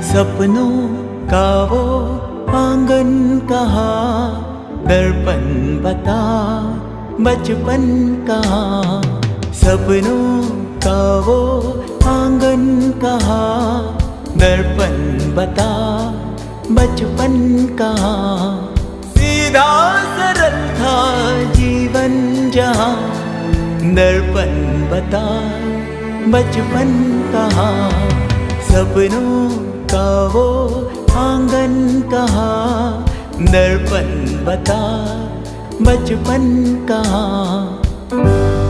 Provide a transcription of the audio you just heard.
सपनों का वो आंगन कहाँ, दर्पण बता बचपन कहाँ। सपनों का वो आंगन कहाँ, दर्पण बता बचपन कहाँ। सीधा सरल था जीवन जहाँ, दर्पण बता बचपन कहाँ। सपनों का वो आंगन कहाँ, दर्पण बता बचपन कहाँ।